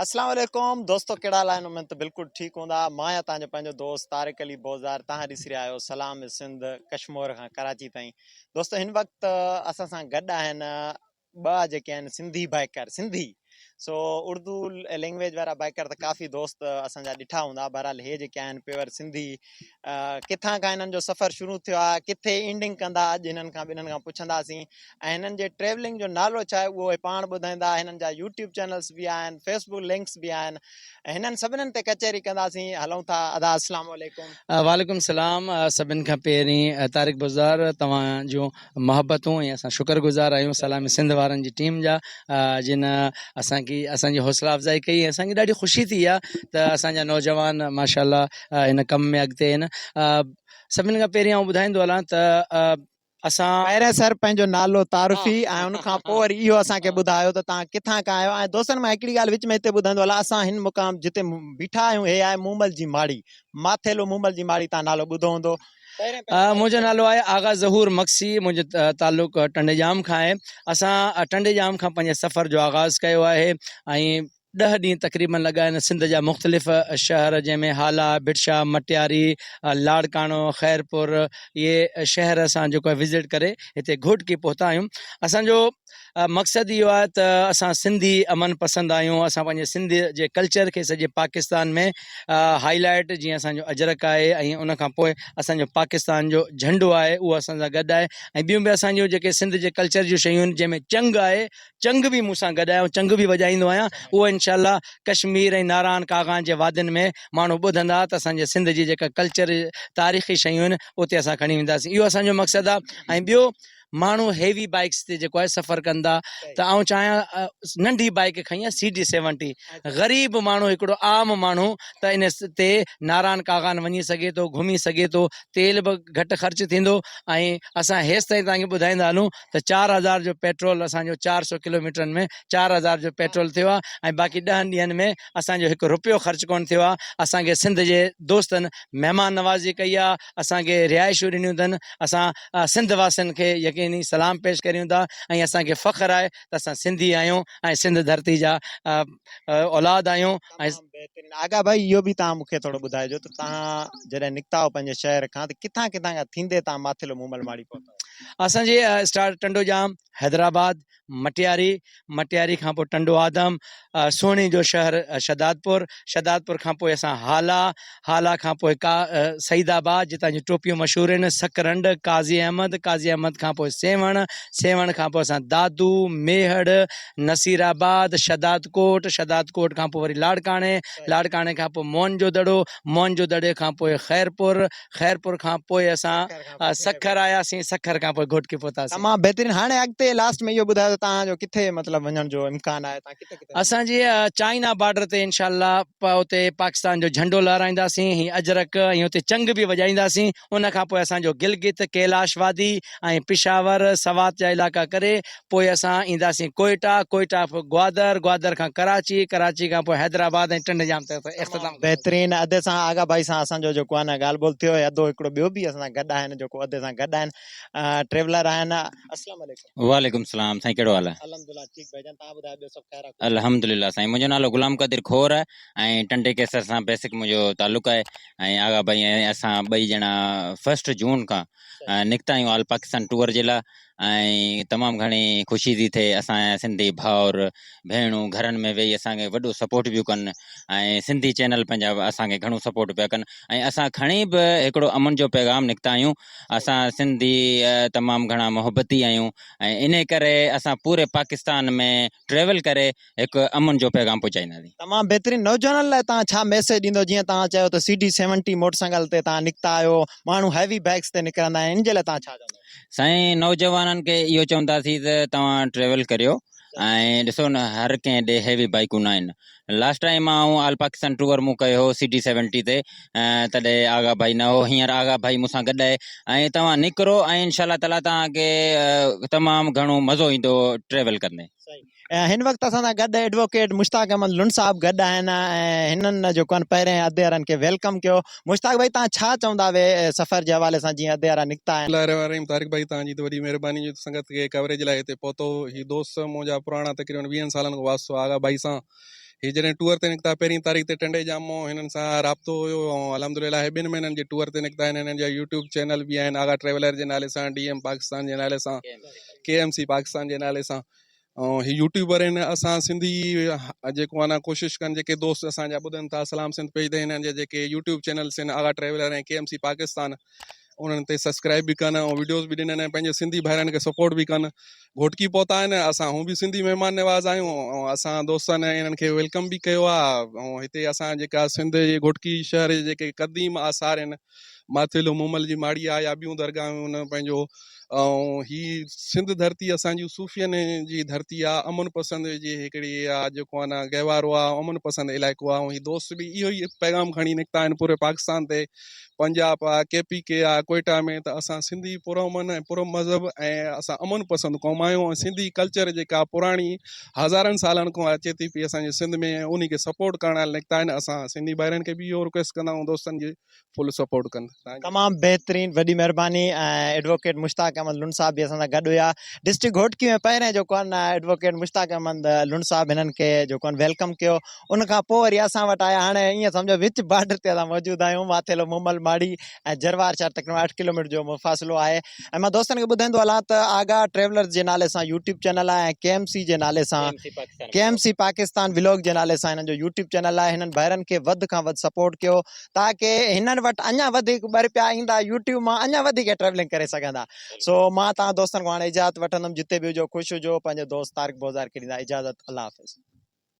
अस्सलाम वालेकुम दोस्तों केड़ा हाल आहिनि उमेद त बिल्कुल ठीक हूंदा मां आहियां तव्हांजो पंहिंजो दोस्त तारिक अली बोज़ार तव्हां ॾिसी रहिया आहियो सलाम सिंध कश्मीर खां कराची ताईं। दोस्तों हिन वक़्तु असां सां गॾु आहिनि ॿ जेके आहिनि सिंधी बाइकर सिंधी सो उर्दू लैंग्वेज वारा बाइकर त काफ़ी दोस्त असांजा ॾिठा हूंदा। बहरहाल हे जेके आहिनि प्योर सिंधी किथां खां हिननि जो सफ़र शुरू थियो आहे किथे एंडिंग कंदा अॼु हिननि खां ॿिन्हिनि खां पुछंदासीं ऐं हिननि जे ट्रेवलिंग जो नालो छा आहे उहो पाण ॿुधाईंदा। हिननि जा यूट्यूब चैनल्स बि आहिनि, फेसबुक लिंक्स बि आहिनि ऐं हिननि सभिनीनि ते कचहरी कंदासीं। हलूं था अदा अस्सलाम वालेकुम। वालेकुम सलाम। सभिनि खां पहिरीं तारिक बुज़ार तव्हां जूं मोहबतूं ऐं असां शुक्रगुज़ार आहियूं सलाम सिंध वारनि जी टीम जा जिन असांजी हौसला अफ़ज़ाई कई ऐं असांखे ॾाढी ख़ुशी थी आहे त असांजा नौजवान माशाल्लाह हिन कम में अॻिते आहिनि। सभिनि खां पहिरीं आउं ॿुधाईंदो हलां त असां पहिरें सर पंहिंजो नालो तारुफ़ी ऐं उनखां पोइ वरी इहो असांखे ॿुधायो त तव्हां किथां खां आहियो ऐं दोस्तनि मां हिकिड़ी ॻाल्हि विच में हिते ॿुधाईंदो हलां असां हिन मुक़ाम जिते बीठा आहियूं हे आहे मूमल जी माड़ी माथेलो मूमल जी माड़ी तव्हां नालो ॿुधो हूंदो। मुंहिंजो नालो आहे आगा ज़हूर मक्सी, मुंहिंजो तालुक टंडेजाम खां आहे। असां टंडेजाम खां पंहिंजे सफ़र जो आगाज़ कयो आहे ऐं 10 ॾींहं तक़रीबन लॻा आहिनि सिंध जा मुख़्तलिफ़ शहर जंहिंमें हाला, बिरशा, मटियारी, लाड़काणो, ख़ैरपुर इहे शहर असां जेको आहे विज़िट करे हिते घुट की पहुता आहियूं। असांजो मक़सदु इहो आहे त असां सिंधी अमन पसंदि आहियूं। असां पंहिंजे सिंध जे कल्चर खे सॼे पाकिस्तान में हाईलाइट जीअं असांजो अजरक आहे ऐं उनखां पोइ असांजो पाकिस्तान जो झंडो आहे उहो असां सां गॾु आहे ऐं ॿियूं बि असांजूं जेके सिंध जे कल्चर जूं शयूं आहिनि जंहिंमें चंग आहे, चंग बि मूंसां गॾु आहे ऐं चंग बि वॼाईंदो आहियां। उहो इनशाला कश्मीर ऐं नारायण कागान जे वादियुनि में माण्हू ॿुधंदा त असांजे सिंध जी जेका कल्चर तारीख़ी शयूं आहिनि उते असां खणी वेंदासीं। इहो असांजो मक़सदु आहे। ऐं ॿियो माण्हू हेवी बाइक्स ते जेको आहे सफ़र कंदा त आउं चाहियां नंढी बाइक खईं आहे CD70। ग़रीब माण्हू हिकिड़ो आम माण्हू त इन ते नारायण कागान वञी सघे थो, घुमी सघे थो, तेल बि घटि ख़र्चु थींदो ऐं असां हेसि ताईं तव्हांखे ॿुधाईंदा हलूं त 4000 जो पेट्रोल असांजो 400 किलोमीटरनि में 4000 जो पेट्रोल थियो आहे ऐं बाक़ी 10 ॾींहंनि में असांजो हिकु रुपयो ख़र्चु कोन थियो आहे। असांखे सिंध जे दोस्तनि महिमान नवाज़ी कई आहे, असांखे रिहाइशूं ॾिनियूं अथनि। असां सिंध वासियुनि खे यकीनी सलाम पेश करियूं था ऐं असांखे फ़ख़्रु आहे त असां सिंधी आहियूं ऐं सिंध धरती जा औलाद आहियूं। बेहतरीन आगा भाई इहो बि तव्हां मूंखे थोरो ॿुधाइजो त तव्हां जॾहिं निकिता हो पंहिंजे शहर खां त किथां किथां खां थींदे तव्हां माथेलो मूमल माड़ी पहुता? असांजी स्टार्ट टंडोजाम, हैदराबाद, मटियारी खां पोइ टंडो आदम, सोणी जो शहर शदादपुर खां पोइ असां हाला खां पोइ सईदाबाद जितां जी टोपियूं मशहूरु आहिनि, सकरंड, काज़ी अहमद खां पोइ सेवण खां पोइ असां दादू, मेहड़, नसीराबाद, शदादकोट खां पोइ वरी लाड़काणे खां पोइ मोहन जो दड़े खां पोइ ख़ैरपुर खां पोइ असां सखर आयासीं, सखर खां पोइ घोट की पहुतासीं। तमामु बहितरीन। हाणे अॻिते लास्ट में इहो ॿुधायो तव्हांजो किथे मतिलबु वञण जो इम्कान आहे? तव्हां किथे असांजी चाइना बॉर्डर ते इंशाल्लाह उते पाकिस्तान जो झंडो लहराईंदासीं, हीअ अजरक ऐं उते चंग बि वॼाईंदासीं। उन खां पोइ असांजो गिलगित, कैलाश वादी ऐं पिशावर, सवात जा इलाइक़ा करे पोइ असां ईंदासीं कोयटा पोइ ग्वादर खां कराची खां पोइ हैदराबाद ऐं टंडजाम ते इख़्तिताम। बहितरीन। अदे सां आगा भाई सां असांजो जेको आहे न ॻाल्हि ॿोल थियो। अदो हिकिड़ो ॿियो बि असां सां गॾु आहिनि जेको अदे सां गॾु आहिनि, ट्रेवलर आहिनि। अस्सलाम वालेकुम। वालेकुम सलाम साईं, कहिड़ो हाल आहे? अल्हम्दुलिल्लाह ठीक भाईजान, तव्हां ॿुधायो ॿियो सभु ख़ैर आहे? अल्हम्दुलिल्लाह साईं, मुंहिंजो नालो गुलाम क़दीर खोर आहे ऐं टंडे केसर सां बेसिक मुंहिंजो तालुक़ु आहे ऐं आगा भाई ऐं असां ॿई ॼणा 1 जून खां निकिता आहियूं ऑल पाकिस्तान टूर जे लाइ ऐं तमामु घणी ख़ुशी थी थिए। असांजा सिंधी भाउर भेणूं घरनि में वेही असांखे वॾो सपोर्ट पियूं कनि ऐं सिंधी चैनल पंहिंजा असांखे घणो सपोर्ट पिया कनि ऐं असां खणी बि हिकिड़ो अमन जो पैगाम निकिता आहियूं। असां सिंधी तमामु घणा मोहबती आहियूं ऐं इन करे असां पूरे पाकिस्तान में ट्रेवल करे हिकु अमन जो पैगाम पहुचाईंदासीं। तमामु बहितरीन। नौजवाननि लाइ तव्हां छा मैसेज ॾींदो? जीअं तव्हां चयो त CD70 मोटरसाइकिल ते तव्हां निकिता आहियो, माण्हू हैवी बाइक्स ते निकिरंदा आहिनि, इन जे लाइ तव्हां छा चवंदो? साईं नौजवाननि खे इहो चवंदासीं त तव्हां ट्रेवल करियो ऐं ॾिसो न हर कंहिं ॾे हैवी बाइकूं न आहिनि। लास्ट टाइम आउं ऑल पाकिस्तान टूर मूं कयो हो CD70 ते, तॾहिं आगा भाई न हो, हींअर आगा भाई मूंसां गॾु आहे ऐं तव्हां निकिरो ऐं इनशाला ताला तव्हांखे तमामु घणो मज़ो ईंदो ट्रेवल कंदे। हिन वक़्तु असां सां गॾु एडवोकेट मुश्ताक अहमद लुंड साहब गॾु आहिनि ऐं हिननि जेको आहे पहिरें अधे वारनि खे वेलकम कयो। मुश्ताक भाई तव्हां छा चवंदा वे सफ़र जे हवाले सां जीअं अधे वारा निकिता आहिनि? तारिक भाई तव्हांजी त वॾी महिरबानी जो संगत खे कवरेज लाइ हिते पहुतो। ही दोस्त मुंहिंजा पुराणा तक़रीबन 20 सालनि खां वास्तो आगा भाई सां ही जॾहिं टूर ते निकिता पहिरीं तारीख़ ते टंडे जाम मां हिननि सां राब्तो हुयो ऐं अलहमदुलिल्लाह ॿिनि महीननि जे टूर ते निकिता आहिनि। हिननि जा यूट्यूब चैनल बि आहिनि, आगा ट्रेवलर जे नाले सां, डीएम पाकिस्तान जे नाले सां, केएमसी पाकिस्तान जे नाले सां। ऐं ही यूट्यूबर आहिनि। असां सिंधी जेको आहे न कोशिशि कनि, जेके दोस्त असांजा ॿुधनि था सलाम सिंध पेज ते हिननि जे जेके यूट्यूब चैनल्स आहिनि आगा ट्रेवलर ऐं केएमसी पाकिस्तान, उन्हनि ते सब्सक्राइब बि कनि ऐं वीडियोस बि ॾिननि ऐं पंहिंजे सिंधी भाइरनि खे सपोर्ट बि कनि। घोटकी पहुता आहिनि, असां हू बि सिंधी महिमान नवाज़ आहियूं ऐं असां दोस्तनि इन्हनि खे वेलकम बि कयो आहे। ऐं हिते असां जेका सिंध जे घोटकी शहर जे जेके क़दीम आसार आहिनि, माथिलो मूमल जी माड़ी आहे या ॿियूं दरगाहूं आहिनि पंहिंजो, ऐं ही सिंध धरती असांजी सूफ़ियनि जी धरती आहे। अमन पसंद जी हिकिड़ी आहे, जेको आहे न गहवारो आहे, अमन पसंद इलाइक़ो आहे। ऐं ही दोस्त बि इहो ई पैगाम खणी निकिता आहिनि पूरे पाकिस्तान ते, पंजाब आहे, केपीके आहे, कोयटा में, त असां सिंधी पुरअमन ऐं पुरमज़हब ऐं असां अमन पसंद क़ौम आहियूं। ऐं सिंधी कल्चर जेका पुराणी हज़ारनि सालनि खां अचे थी पई असांजे सिंध में, उन खे सपोर्ट करण लाइ निकिता आहिनि। असां सिंधी भाइरनि खे बि इहो रिक्वेस्ट कंदा आहियूं दोस्तनि जी फुल सपोर्ट कनि। तमामु बहितरीन, वॾी महिरबानी। ऐं एडवोकेट मुश्ताक अहमद लुण साहब बि असां सां गॾु हुया। डिस्ट्रिक्ट घोटकी में पहिरें जेको आहे न एडवोकेट मुश्ताक अहमद लुण साहब हिननि खे जेको आहे वेलकम कयो, उनखां पोइ वरी असां वटि आया। हाणे ईअं सम्झो विच बॉर्डर ते असां मौजूदु आहियूं, माथेलो मूमल माड़ी ऐं जरवार शहर तक़रीबन 8 किलोमीटर जो मुफ़ासिलो आहे। ऐं मां दोस्तनि खे ॿुधाईंदो हलां त आगा ट्रेवलर्स जे नाले सां यूट्यूब चैनल आहे ऐं केएमसी जे नाले सां, केएमसी पाकिस्तान व्लॉग जे नाले सां हिननि जो यूट्यूब चैनल आहे। हिननि भाइरनि खे वधि खां वधि सपोर्ट कयो ताकी हिननि वटि अञा वधीक ॿ रुपया ईंदा, यूट्यूब मां अञा वधीक ट्रेवलिंग करे सघंदा। सो मां तव्हां दोस्तनि खां हाणे इजाज़त वठंदुमि। जिते बि हुजो ख़ुशि हुजो। पंहिंजे दोस्त तारिक बोज़ार खे ॾींदा इजाज़त। अल्लाह हाफ़िज़।